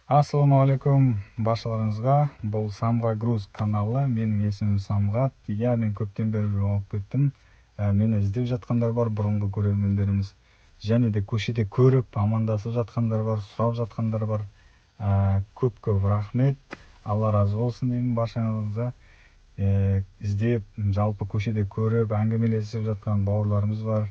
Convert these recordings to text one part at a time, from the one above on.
Ассалаумағалейкум баршаларыңызға. Бұл Самға Груз каналы. Менің есімім Самғат. Мен көптен бері жоғалып кеттім. Мені іздеп жатқандар бар, бұрынғы көрермендеріміз. Және де көшеде көріп, амандасып жатқандар бар, сұрап жатқандар бар. Көп рахмет. Алла разы болсын деймін баршаңызға. Іздеп, жалпы көшеде көріп, әңгімелесіп жатқан бауырларымыз бар.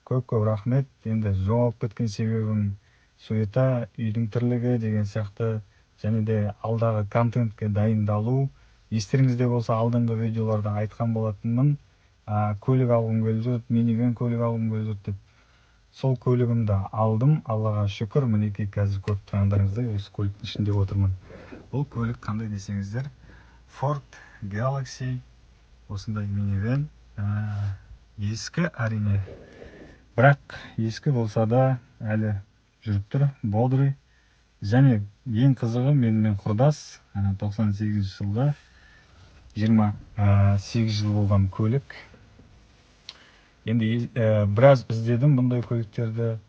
Көп рахмет. Енді жоғалып кеткен себебім суета, үйдің тірлігі деген сияқты, және де алдағы контентке дайындалу. Естеріңізде болса, алдыңғы видеоларда айтқан болатынмын, көлік алғым келіп жүр, минивэн көлік алғым келіп жүр деп. Сол көлігімді алдым, Аллаға шүкір. Мінекей қазір көріп тұрғандарыңыздай осы көліктің ішінде отырмын. Бұл көлік қандай десеңіздер, Ford Galaxy, осындай минивэн. Ескі әрине, бірақ ескі болса да әлі жүріп тұр, бодрый. Және ең қызығы, менімен құрдас, 98 жылға 28 жыл болған көлік. Енді біраз іздедім бұндай көліктерді,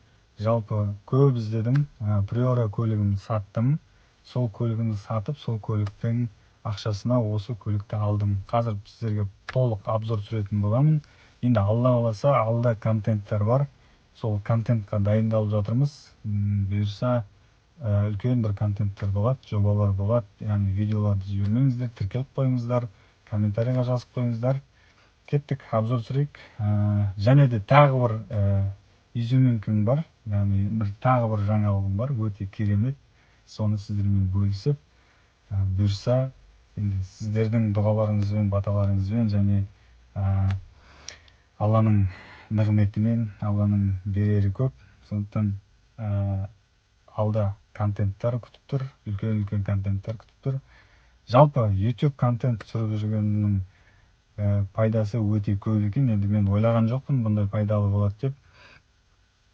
жалпы көп іздедім. Приора көлігімді саттым. Сол көлігімді сатып, сол көліктің ақшасына осы көлікті алдым. Қазір сіздерге толық обзор түсіретін боламын. Енді Алла қаласа, алда контенттер бар. Сол контентқа дайындалып жатырмыз. Бұйырса, үлкен бір контенттер болады, жобалар болады. Яғни видеоларды жібермеңіздер, тіркеліп қойыңыздар, комментарийға жазып қойыңыздар. Кеттік, обзор түсірейік. Және де тағы бір изюминкам бар. Яғни тағы бір жаңалығым бар, өте керемет. Соны сіздермен бөлісіп, бұйырса, енді сіздердің дұғаларыңызбен, баталарыңызбен және Алланың нығметімен, Алланың берері көп. Сондықтан алда контенттер күтіп тұр, үлкен контенттер күтіп тұр. Жалпы YouTube контент түсіріп жүргеннің пайдасы өте көп екен. Енді мен ойлаған жоқпын бұндай пайдалы болады деп.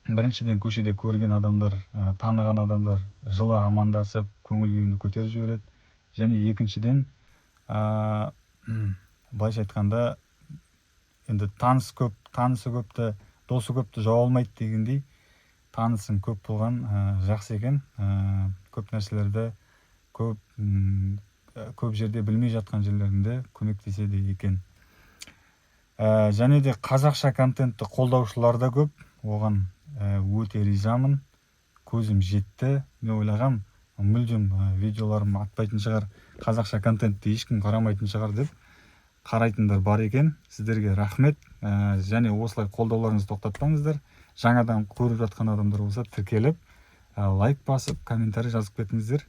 Біріншіден, көшеде көрген адамдар, таныған адамдар жылы амандасып, көңіл күйімді көтеріп жібереді. Және екіншіден, былайша айтқанда, енді танысы көпті, досы көпті жау алмайды дегендей, танысың көп болған жақсы екен. Көп нәрселерді, көп жерде білмей жатқан жерлерінде көмектеседі екен. Және де қазақша контентті қолдаушылар да көп. Оған өте ризамын. Көзім жетті. Мен ойлағам, мүлдем видеоларым атпайтын шығар, қазақша контентті ешкім қарамайтын шығар деп. Қарайтындар бар екен. Сіздерге рахмет. Және осылай қолдауларыңызды тоқтатпаңыздар. Жаңадан көріп жатқан адамдар болса, тіркеліп, лайк басып, комментарий жазып кетіңіздер.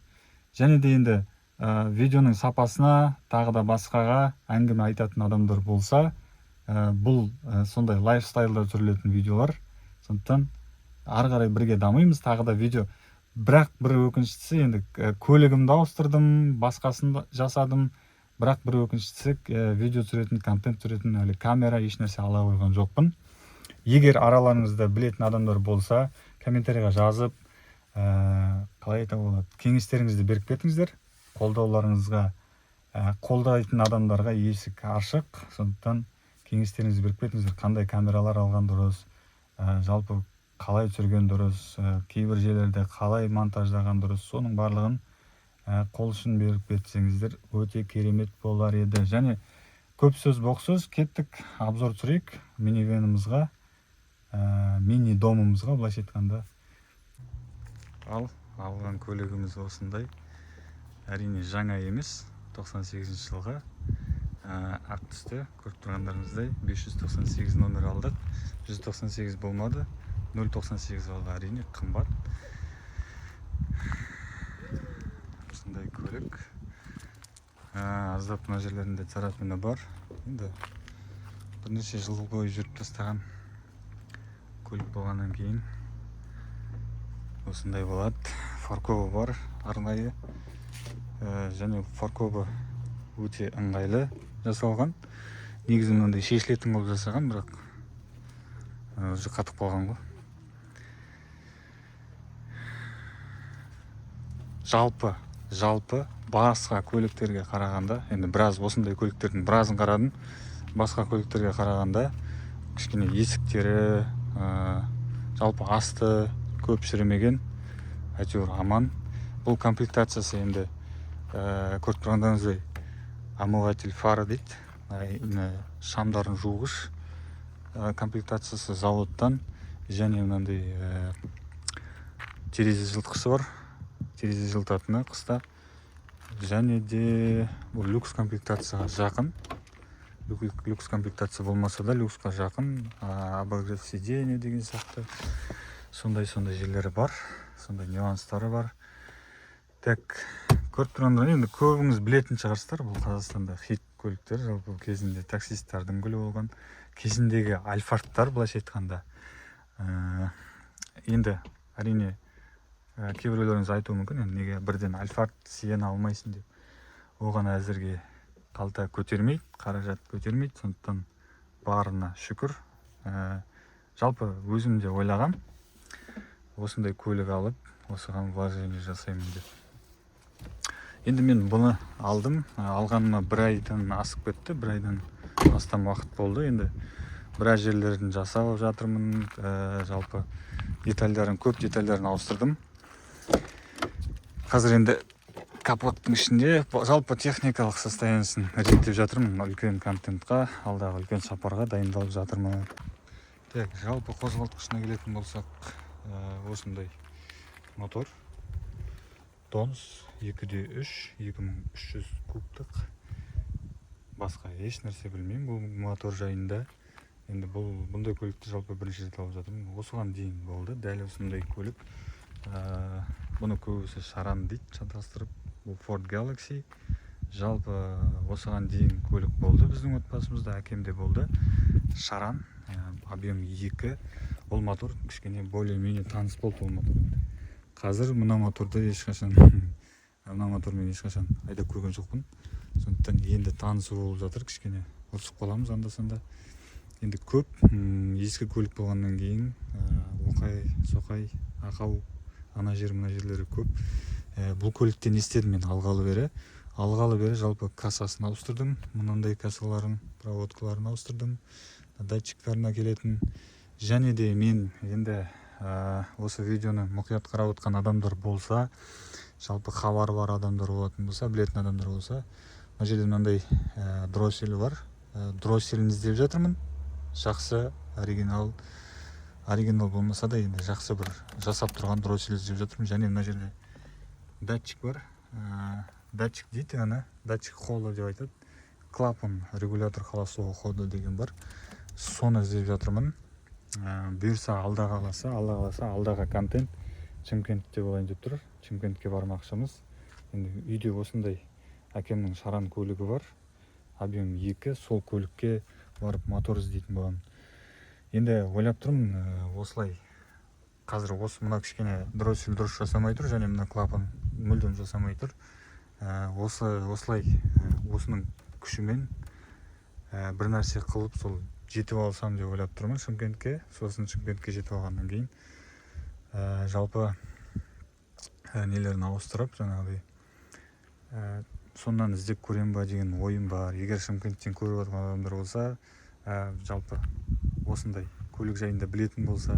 Және де енді видеоның сапасына, тағы да басқаға әңгіме айтатын адамдар болса, бұл сондай лайфстайлда түсірілетін видеолар. Сондықтан ары қарай бірге дамимыз. Тағы да видео. Бірақ бір өкініштісі, енді көлігімді ауыстырдым, басқасын жасадым. Бірақ бір өкініштісі, видео түсіретін, контент түсіретін әлі камера, еш нәрсе ала қойған жоқпын. Егер араларыңызда білетін адамдар болса, комментарийға жазып, қалай айта болады, кеңестеріңізді беріп кетіңіздер. Қолдауларыңызға, қолдайтын адамдарға есік ашық. Сондықтан кеңестеріңізді беріп кетіңіздер. Қандай камералар алған дұрыс, жалпы қалай түсірген дұрыс, кейбір жерлерде қалай монтаждаған дұрыс, соның барлығын қол ұшын беріп кетсеңіздер өте керемет болар еді. Және көп сөз боқ сөз, кеттік, обзор түсірейік минивэнімізға, мини-домымызға, былайша айтқанда. Алған көлігіміз осындай. Әрине жаңа емес, 98 жылға ақ түсті. Көріп тұрғандарыңыздай 598 номер алдық. 198 болмады, 098 алды. Әрине қымбат. Осындай көлік. Аздап мына жерлерінде царапина бар. Енді бірнеше жыл бойы жүріп тастаған көлік болғаннан кейін осындай болады. Фаркобы бар арнайы. Және фаркобы өте ыңғайлы жасалған. Негізі мынандай шешілетін болып жасаған, бірақ уже қатып қалған ғой. Жалпы басқа көліктерге қарағанда, енді біраз осындай көліктердің біразын қарадым, басқа көліктерге қарағанда кішкене есіктері, жалпы асты көп шірімеген, әйтеуір аман. бұл комплектациясы енді көріп тұрғандарыңыздай омыватель фары дейді. Шамдарын жуғыш комплектациясы заводтан, және мынандай терезе жылытқышы бар, терезе жылытатыны қыста. Және де бұл люкс комплектацияға жақын. Люкс комплектация болмаса да люксқа жақын. Обогрев сиденья деген сияқты сондай жерлері бар, сондай нюанстары бар. Так, көріп тұрғандар енді көбіңіз білетін шығарсыздар, бұл Қазақстанда хит көліктер, жалпы кезінде таксисттардың гүлі болған, кезіндегі альфардтар былайша айтқанда. Енді әрине кейбіреулеріңіз айтуы мүмкін, неге бірден альфард сиена алмайсың деп. Оған әзірге қалта көтермейді, қаражат көтермейді, сондықтан барына шүкір. Жалпы өзім де ойлағам, осындай көлік алып, осыған вложение жасаймын деп. Енді мен бұны алдым, алғаныма 1 айдан асып кетті, 1 айдан астам уақыт болды. Енді біраз жерлерін жасап жатырмын, жалпы көп детальдарын ауыстырдым. Қазір енді капоттың ішінде жалпы техникалық состояниесін реттеп жатырмын, үлкен контентқа, алдағы үлкен сапарға дайындалып жатырмын. Так, жалпы қозғалтқышына келетін болсақ, осындай мотор. Донс 2D3, 2300 кубтық. Басқа еш нәрсе білмеймін бұл мотор жайында. Енді бұндай көлікті жалпы бірінші рет алып жатырмын. Осыған дейін болды, дәл осындай көлік. Бұны көбісі шаран дейді, шатастырып. Бұл Ford Galaxy. Жалпы осыған дейін көлік болды біздің отбасымызда, әкемде болды. Шаран, объем 2. Бұл мотор кішкене более-менее таныс болды бұл мотор. Қазір мына мотормен ешқашан айдап көрген жоқпын. Сондықтан енді танысы болып жатыр, кішкене ұрысып қаламыз анда-санда. Енді көп ескі көлік болғаннан кейін оқай, соқай, ақау, ана жер, мына жерлері көп. Бұл көліктен естедім мен алғалы бері жалпы кассасын ауыстырдым. Мынандай кассаларын, проводкаларын ауыстырдым. Датчиктарына келетін. Және де мен енді осы видеоны мұқият қарап отқан адамдар болса, жалпы хабары бар адамдар болатын болса, білетін адамдар болса, мына жерде мынандай дроссель бар. Дросселін іздеп жатырмын. Жақсы, оригинал болмаса да енді жақсы бір жасап тұрған дроссель іздеп жатырмын. Және мына жерде датчик бар. Датчик дейді, датчик хода деп айтады. Клапан, регулятор холостого хода деген бар. Соны іздеп жатырмын. Бұйырса алда қаласа, алдағы контент Шымкентте болайын деп тұр. Шымкентке бармақшымыз. Енді үйде осындай әкемнің шаран көлігі бар. Объем 2, сол көлікке барып мотор іздейтін боламын. Енді ойлап тұрмын, осылай қазір мына кішкене дроссель дұрыс жасамай тұр, және мына клапан мүлдем жасамай тұр. Осылай осының күшімен бір нәрсе қылып сол жетіп алсам деп ойлап тұрмын Шымкентке. Сосын Шымкентке жетіп алғаннан кейін жалпы нелерін ауыстырып, жаңағыдай соннан іздеп көрем ба деген ойым бар. Егер Шымкенттен көріп отырған адамдар болса, жалпы осындай көлік жайында білетін болса,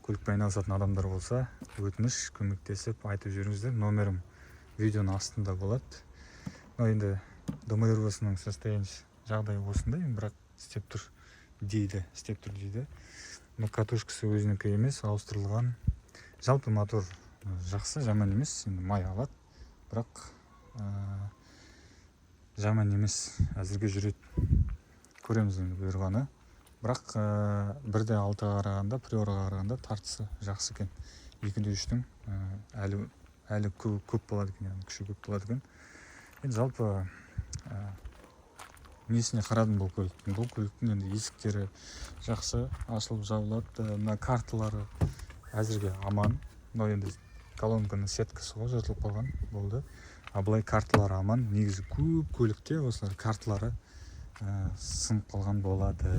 көлікпен айналысатын адамдар болса, өтініш көмектесіп айтып жүріңіздер. Номерім видеоның астында болады. Енді ДМР-сының состояние жағдай осындай, бірақ істеп тұр дейді. Катушкасы өзінікі емес, ауыстырылған. Жалпы мотор жақсы, жаман емес, енді май алады, бірақ жаман емес, әзірге жүреді. Көреміз енді бұйырғаны. Бірақ 1.6-ға қарағанда, приораға қарағанда тартысы жақсы екен. 2.3-тің әлі көп болады екен, күші көп болады екен. Енді жалпы несіне қарадым бұл көліктің. Бұл көліктің енді есіктері жақсы, ашылып жабылады. Мына карталары әзірге аман. Мынау енді колонканың сеткасы ғой, жыртылып қалған болды. Былай карталары аман. Негізі көп көлікте осылар карталары сынып қалған болады.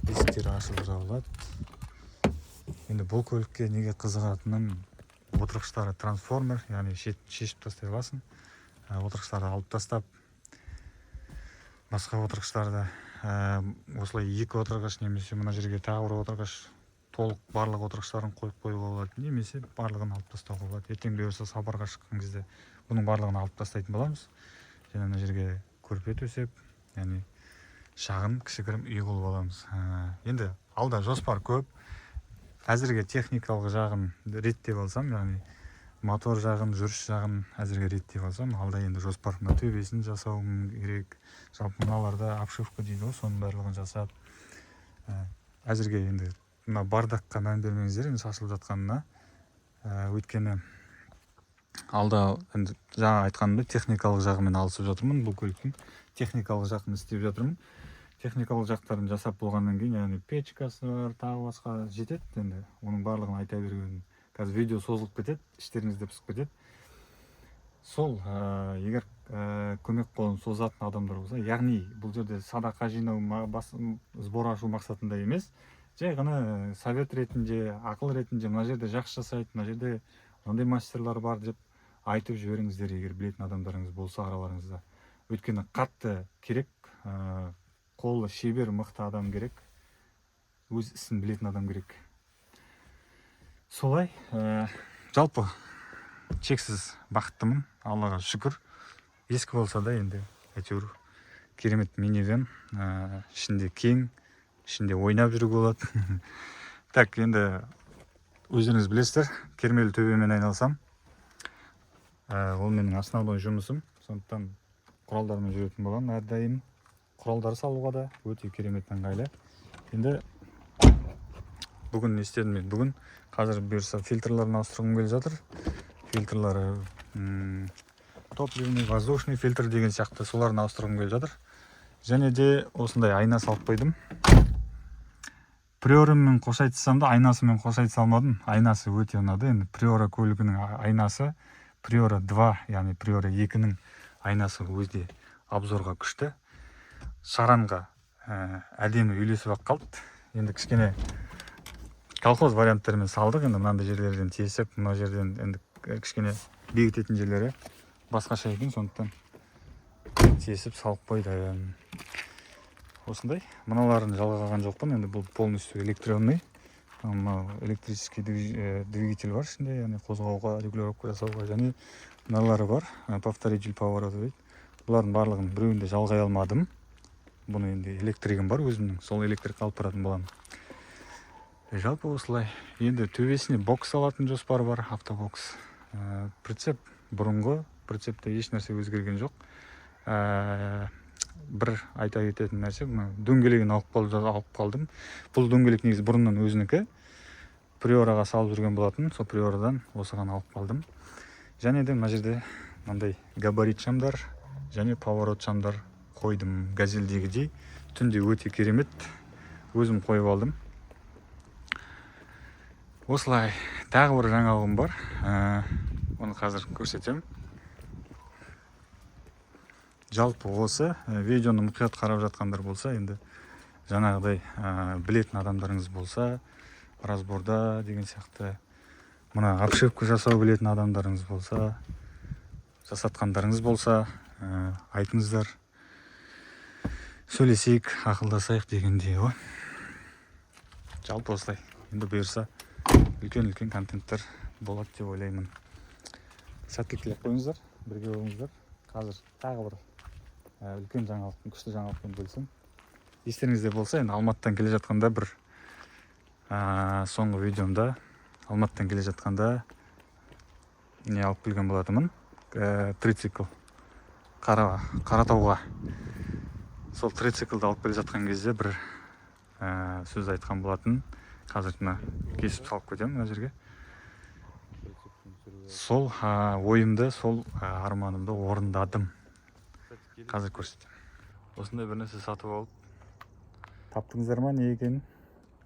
Есіктері ашылып жабылады. Енді бұл көлікке неге қызығатыным, отырғыштары трансформер, яғни шешіп тастай аласың. Отырғыштарды алып тастап, басқа отырғыштарды осылай 2 отырғыш немесе мына жерге тағы бір отырғыш толық барлық отырғыштарын қойып қоюға болады, немесе барлығын алып тастауға болады. Ертең бұйырса сапарға шыққан кезде бұның барлығын алып тастайтын боламыз. Және мына жерге көрпе төсеп, яғни шағын кішігірім үй қылып аламыз. Енді алда жоспар көп. Әзірге техникалық жағын реттеп алсам, яғни мотор жағын, жүріс жағын әзірге реттеп алсам, алда енді жоспар мына төбесін жасауым керек. Жалпы мыналарда обшивка дейді ғой, соның барлығын жасап. Әзірге енді мына бардаққа мән бермеңіздер, енді шашылып жатқанына. Өйткені алда енді жаңа айтқанымда техникалық жағымен алысып жатырмын. Бұл көліктің техникалық жағын істеп жатырмын. Техникалық жақтарын жасап болғаннан кейін, яғни печкасы бар, тағы басқа жетеді. Енді оның барлығын айта берген. Қазір видео созылып кетеді, іштеріңізде пысып кетеді. Сол, егер көмек қолын созатын адамдар болса, яғни бұл жерде садақа жинау, сбор ашу мақсатында емес, жай ғана совет ретінде, ақыл ретінде, мына жерде жақсы жасайды, мына жерде мынандай мастерлар бар деп айтып жіберіңіздер, егер білетін адамдарыңыз болса араларыңызда. Өйткені қатты керек, қолы шебер, мықты адам керек, өз ісін білетін адам керек. Солай, жалпы шексіз бақыттымын, Аллаға шүкір. Ескі болса да енді әйтеуір керемет минивэн, ішінде кең, ішінде ойнап жүруге болады. Так, енді өздеріңіз білесіздер, кермелі төбемен айналсам. Ол менің основной жұмысым. Сондықтан құралдармен жүретін боламын әрдайым. Құралдар салуға да өте керемет ыңғайлы. Енді бүгін не істедім мен? Бүгін қазір бұйырса фильтрларын ауыстырғым келіп жатыр. Фильтрлары топливный, воздушный фильтр деген сияқты соларын ауыстырғым келіп жатыр. Және де осындай айна салып қойдым. Приорамен қоса айтсам да, айнасымен қоса айтса алмадым. Айнасы өте ұнады. Енді Приора көлігінің айнасы, Приора 2, яғни Приора 2-нің айнасы өзде обзорға күшті. Шаранға әдемі үйлесіп ақ қалды. Енді кішкене колхоз варианттарымен салдық. Енді мынандай жерлерден тесіп, мына жерден енді кішкене бекітетін жерлері басқаша екен, сондықтан тесіп салып қойдым. Осындай. Мыналарын жалғаған жоқпын. Енді бұл полностью электронный. Электрический двигатель бар ішінде, яғни қозғауға, регулировка жасауға, және мыналары бар, повторитель поворота дейді. Бұлардың барлығын біреуінде жалғай алмадым. Бұны енді электригім бар өзімнің, сол электрик алып баратын боламын. Жалпы осылай. Енді төбесіне бокс алатын жоспар бар, автобокс. Прицеп бұрынғы, прицепте еш нәрсе өзгерген жоқ. Бір айта кететін нәрсе, дөңгелегін алып қалдым. Бұл дөңгелек негізі бұрыннан өзінікі. Приораға салып жүрген болатын, сол Приорадан осыған алып қалдым. Және де мына жерде мынандай габарит шамдар және поворот шамдар қойдым, газельдегідей. Түнде өте керемет, өзім қойып алдым. Осылай, тағы бір жаңалығым бар. Оны қазір көрсетемін. Жалпы осы видеоны мұқият қарап жатқандар болса, енді жаңағыдай білетін адамдарыңыз болса, разборда деген сияқты, мына обшивка жасау білетін адамдарыңыз болса, жасатқандарыңыз болса, айтыңыздар, сөйлесейік, ақылдасайық дегендей ғой. Жалпы осылай. Енді бұйырса үлкен контенттер болады деп ойлаймын. Сәттілік тілеп қойыңыздар, бірге болыңыздар. Қазір тағы бір үлкен жаңалықпен, күшті жаңалықпен бөлсем. Естеріңізде болса, енді Алматыдан келе жатқанда бір соңғы видеомда Алматыдан келе жатқанда не алып келген болатынмын. Трицикл Қаратауға. Сол трициклді алып келе жатқан кезде бір сөз айтқан болатын. Қазір кесіп салып кетемін мына жерге. Сол ойымды, сол арманымды орындадым. Қазір көрсетемін. Осындай бір нәрсе сатып алып. Таптыңыздар ма не екенін?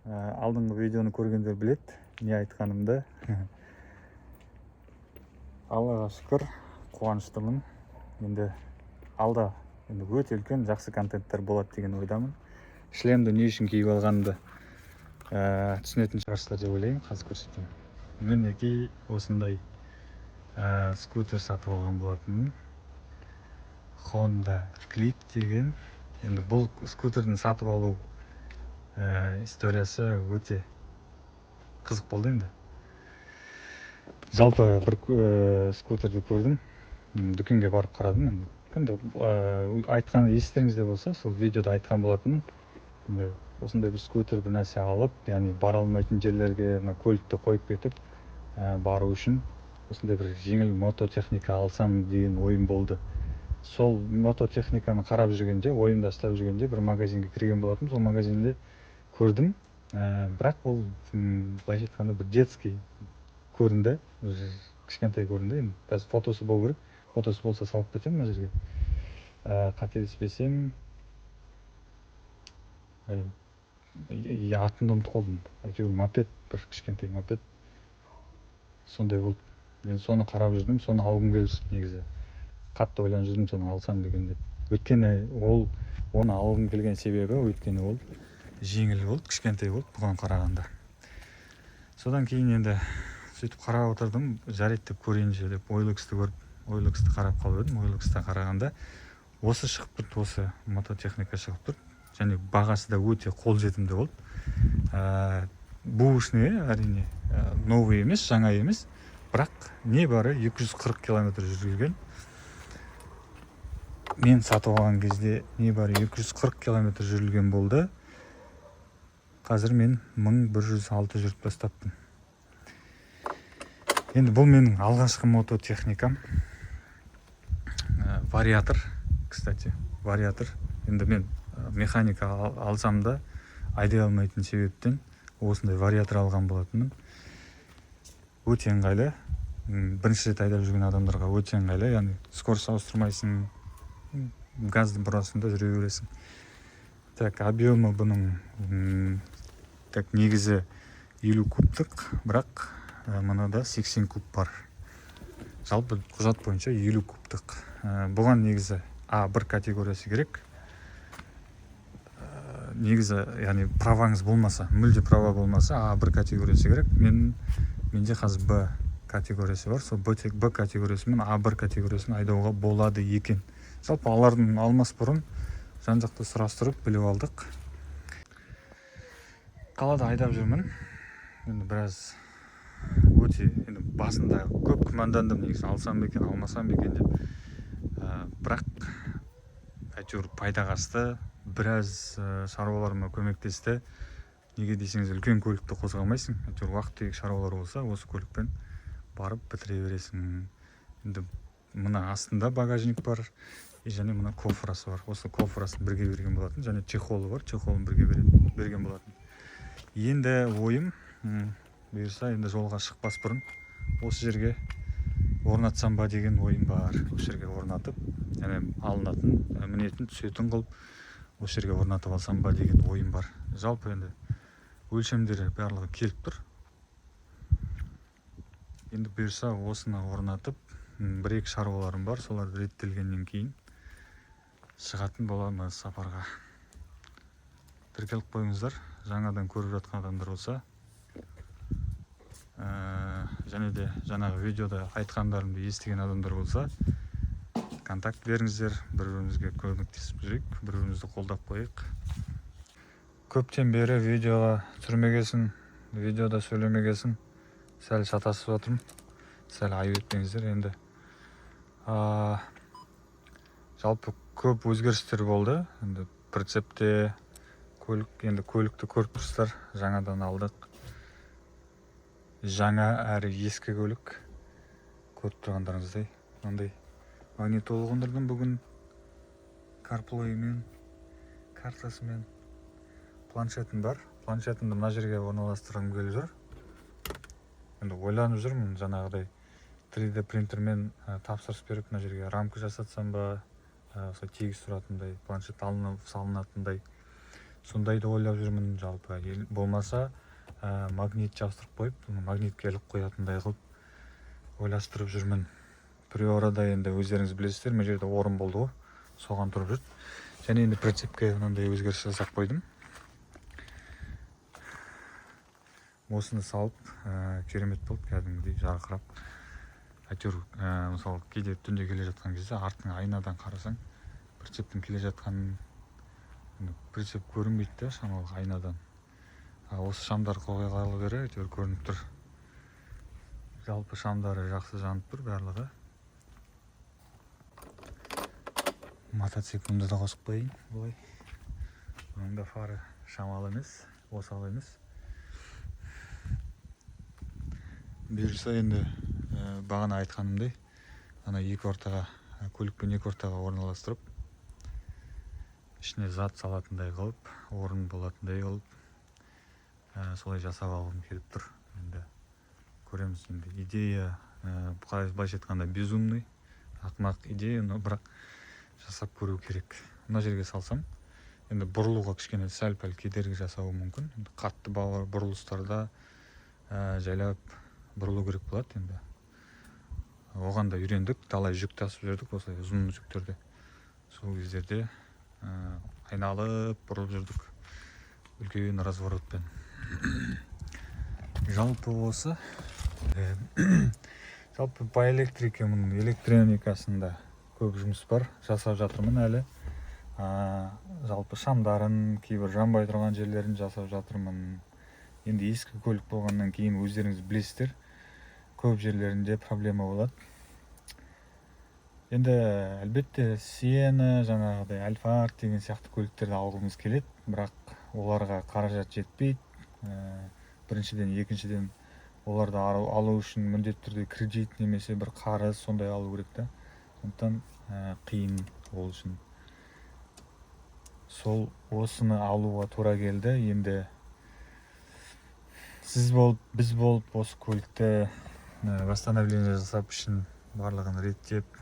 Алдыңғы видеоны көргендер білет, не айтқанымды. Аллаға шүкір, қуаныштымын. Енді алда өте үлкен жақсы контенттер болады деген ойдамын. Шлемді не үшін киіп алғанымды түсінетін шығарсыздар деп ойлаймын. Қазір көрсетемін. Мінекей осындай скутер сатып алған болатынмын. Honda Click деген. Енді бұл скутердің сатып алу историясы өте қызық болды енді. Жалпы бір скутерді көрдім, дүкенге барып қарадым енді. Енді айтқан естеріңізде болса, сол видеода айтқан болатынмын. Енді осындай бір скутер бір нәрсе алып, яғни бара алмайтын жерлерге көлікті қойып кетіп бару үшін осындай бір жеңіл мототехника алсам деген ойым болды. Сол мототехниканы қарап жүргенде, ойымда ұстап жүргенде бір магазинге кірген болатым. Сол магазинде көрдім, бірақ ол былайша айтқанда бір детский көрінді, кішкентай көрінді. Енді қазір фотосы болу керек, фотосы болса салып кетемін мына жерге. Қателеспесем, атын ұмытып қалдым. Әйтеуір мопед, бір кішкентай мопед. Сондай болды. Мен соны қарап жүрдім, соны алғым келді негізі. Қатты ойланып жүрдім, соны алсам деген деп. Өйткені оны алғым келген себебі, өйткені ол жеңіл болды, кішкентай болды бұған қарағанда. Содан кейін енді сөйтіп қарап отырдым, жарайды деп көрейінші деп OLX-ті көріп, OLX-ті қарап қалып едім. OLX-та қарағанда осы шығып тұрды, осы мототехника шығып тұрды. Және бағасы да өте қолжетімді болды. Бушный, әрине, новый емес, жаңа емес, бірақ небары 240 км жүрген. Мен сатып алған кезде небары 240 км жүрілген болды. Қазір мен 1106 жүріп бастаппын. Енді бұл менің алғашқы мототехникам. Вариатор, кстати, вариатор. Енді мен механика алсам да айдай алмайтын себептен осындай вариатор алған болатынмын. Өте ыңғайлы. Бірінші рет айдап жүрген адамдарға өте ыңғайлы, яғни скорость ауыстырмайсың, газды бұрасында жүре бересің. Так, объемы бұның негізі 50 кубтық, бірақ мынада 80 куб бар. Жалпы құжат бойынша 50 кубтық. Бұған негізі А1 категориясы керек. Негізі, яғни праваңыз болмаса, мүлде права болмаса, А1 категориясы керек. Менде қазір Б категориясы бар. Сол Б категориясы мен А1 категориясын айдауға болады екен. Жалпы алардың алмас бұрын жан-жақты сұрастырып біліп алдық. Қалада айдап жүрмін. Енді біраз өте, енді басында көп күмәндандым, негізі алсам ба екен, алмасам ба екен деп. Бірақ әйтеуір пайдаға асты, біраз шаруаларыма көмектесті. Неге десеңіз, үлкен көлікті қозғалмайсың. Әйтеуір уақыт тек шаруалар болса, осы көлікпен барып бітіре бересің. Енді мына астында багажник бар, және мына кофрасы бар. Осы кофрасын бірге берген болатын, және чехолы бар, чехолын бірге берген болатын. Енді ойым, бұйырса, енді жолға шықпас бұрын осы жерге орнатсам ба деген ойым бар. Осы жерге орнатып, яғни алынатын, мінетін, түсетін қылып, осы жерге орнатып алсам ба деген ойым бар. Жалпы енді өлшемдері барлығы келіп тұр. Енді бұйырса осыны орнатып, бір-екі шаруаларым бар, солар реттелгеннен кейін шығатын боламыз сапарға. Тіркеліп қойыңыздар, жаңадан көріп жатқан адамдар болса, және де жаңағы видеода айтқандарымды естіген адамдар болса, контакт беріңіздер, бір-бірімізге көмектесіп жүрейік, бір-бірімізді қолдап қойық. Көптен бері видеоға түсірмегесін, видеода сөйлемегесін, сәл шатасып жатырмын, сәл айып етпеңіздер. Енді жалпы көп өзгерістер болды. Енді прицепте енді көлікті көріп тұрсыздар, жаңадан алдық. Жаңа әрі ескі көлік, көріп тұрғандарыңыздай. Мынандай магнитолы қондырдым бүгін, CarPlay-мен, картасымен. Планшетім бар. Планшетімді мына жерге орналастырғым келіп жүр. Енді ойланып жүрмін, жаңағыдай 3D принтермен тапсырыс беріп, мына жерге рамка жасатсам ба, тегіс тұратындай, планшет алынып салынатындай. Сондайды ойлап жүрмін. Жалпы болмаса магнит жабыстырып қойып, магнитке іліп қоятындай қылып ойластырып жүрмін. Приорада енді өздеріңіз білесіздер, мына жерде орын болды ғой, соған тұрып жүрді. Және енді прицепке мынандай өзгеріс жасап қойдым. Осыны салып, керемет болды, кәдімгідей жарқырап. Әйтеуір, мысалы, кейде түнде келе жатқан кезде артың айнадан қарасаң, прицептің келе жатқанын прицеп көрінбейді, шамалы айнадан. Осы шамдар қойғалы бері әйтеуір көрініп тұр. Жалпы шамдары жақсы жанып тұр барлығы. Мотоциклімді де қосып қойайын былай. Оның да фары шамалы емес, осал емес. Бұйырса енді бағана айтқанымдай, ана екі ортаға, көлікпен екі ортаға орналастырып, ішіне зат салатындай қылып, орын болатындай қылып, солай жасап алғым келіп тұр. Енді көреміз. Енді идея былайша айтқанда безумный, ақымақ идея, но бірақ жасап көру керек. Мына жерге салсам, енді бұрылуға кішкене сәл-пәл кедергі жасауы мүмкін. Енді қатты бұрылыстарда жайлап бұрылу керек болады енді. Оған да үйрендік, талай жүк тасып жүрдік, осылай ұзын жүктерде. Сол кездерде айналып бұрылып жүрдік үлкен разворотпен. Жалпы осы жалпы по электрике, электроникасында көп жұмыс бар, жасап жатырмын әлі. Жалпы шамдарын, кейбір жанбай тұрған жерлерін жасап жатырмын. Енді ескі көлік болғаннан кейін өздеріңіз білесіздер, көп жерлерінде проблема болады. Енді әлбетте Сиена, жаңағыдай Альфард деген сияқты көліктерді алғымыз келеді, бірақ оларға қаражат жетпейді. Біріншіден, екіншіден оларды алу үшін міндетті түрде кредит немесе бір қарыз сондай алу керек та. Сондықтан қиын ол үшін. Сол осыны алуға тура келді. Енді сіз болып, біз болып осы көлікті восстановление жасап үшін барлығын реттеп,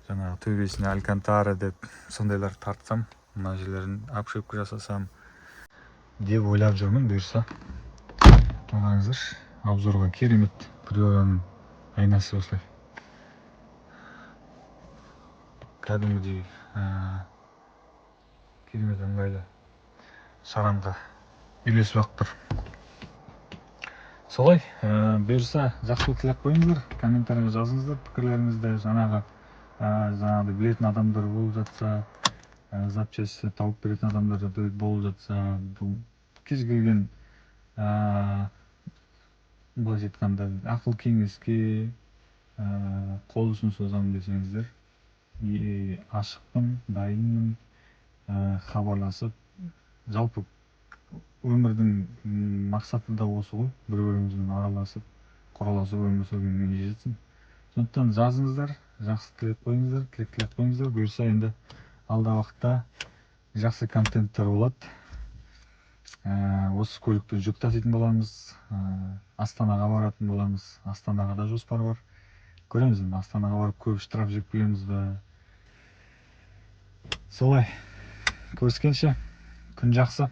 жаңағы төбесіне алькантара деп сондайлар тартсам, мына жерлерін обшивка жасасам деп ойлап жүрмін. Бұйырса қараңыздар, обзорға керемет приораның айнасы осылай. Кәдімгідей керемет ыңғайлы шаранға үйлесіп ақ тұр. Солай, бұйырса жақсылық тілеп қойыңыздар, комментария жазыңыздар, пікірлеріңізді. Жаңағыдай білетін адамдар болып жатса, запчасті тауып беретін адамдар болып жатса, бұл кез келген былайша айтқанда ақыл кеңеске қол ұшын созамын десеңіздер, ашықпын, дайынмын, хабарласып. Жалпы өмірдің мақсаты да осы ғой, бір-бірімізбен араласып, құраласып өмір сүруге жетсін. Сондықтан жазыңыздар, жақсы тілеп қойыңыздар. Бұйырса енді алдағы уақытта жақсы контенттер болады. Осы көлікті жүк таситын боламыз, Астанаға баратын боламыз. Астанаға да жоспар бар. Көреміз, Астанаға барып көп штраф жеп келеміз бе. Солай, көріскенше күн жақсы.